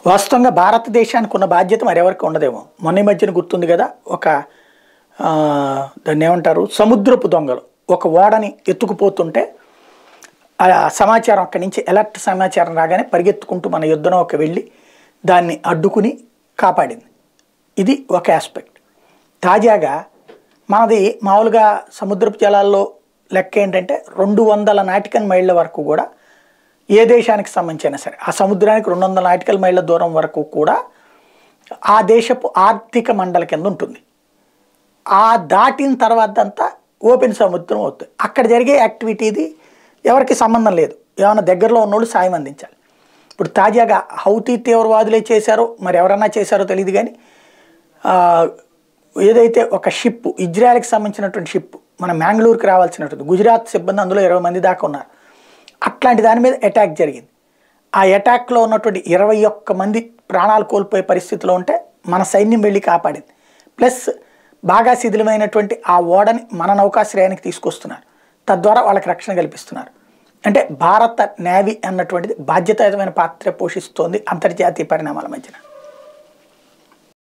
వాస్తవంగా భారతదేశానికి ఉన్న బాధ్యత మరెవరికి ఉండదేమో. మొన్న ఈ మధ్యన గుర్తుంది కదా, ఒక దాన్ని ఏమంటారు, సముద్రపు దొంగలు ఒక ఓడని ఎత్తుకుపోతుంటే ఆ సమాచారం అక్కడి నుంచి అలర్ట్ సమాచారం రాగానే పరిగెత్తుకుంటూ మన యుద్ధనౌక వెళ్ళి దాన్ని అడ్డుకుని కాపాడింది. ఇది ఒక ఆస్పెక్ట్. తాజాగా మనది మామూలుగా సముద్రపు జలాల్లో లెక్క ఏంటంటే 200 నాటికల్ మైళ్ళ వరకు కూడా ఏ దేశానికి సంబంధించినా సరే ఆ సముద్రానికి 200 నాటికల్ మైళ్ళ దూరం వరకు కూడా ఆ దేశపు ఆర్థిక మండలి కింద ఉంటుంది. ఆ దాటిన తర్వాత అంతా ఓపెన్ సముద్రం అవుతుంది. అక్కడ జరిగే యాక్టివిటీది ఎవరికి సంబంధం లేదు, ఏమైనా దగ్గరలో ఉన్నోళ్ళు సాయం అందించాలి. ఇప్పుడు తాజాగా హౌతీ తీవ్రవాదులే చేశారో మరి ఎవరన్నా చేశారో తెలియదు కానీ ఏదైతే ఒక షిప్, ఇజ్రాయెల్కి సంబంధించినటువంటి షిప్ మన మ్యాంగ్లూరుకి రావాల్సినటువంటి గుజరాత్ సిబ్బంది అందులో 20 మంది దాకా ఉన్నారు. అట్లాంటి దాని మీద అటాక్ జరిగింది. ఆ అటాక్లో ఉన్నటువంటి 21 మంది ప్రాణాలు కోల్పోయే పరిస్థితిలో ఉంటే మన సైన్యం వెళ్ళి కాపాడింది. ప్లస్ బాగా శిథిలమైనటువంటి ఆ ఓడని మన నౌకాశ్రయానికి తీసుకొస్తున్నారు. తద్వారా వాళ్ళకి రక్షణ కల్పిస్తున్నారు. అంటే భారత నేవీ అన్నటువంటిది బాధ్యతాయుతమైన పాత్ర పోషిస్తోంది అంతర్జాతీయ పరిణామాల మధ్యన.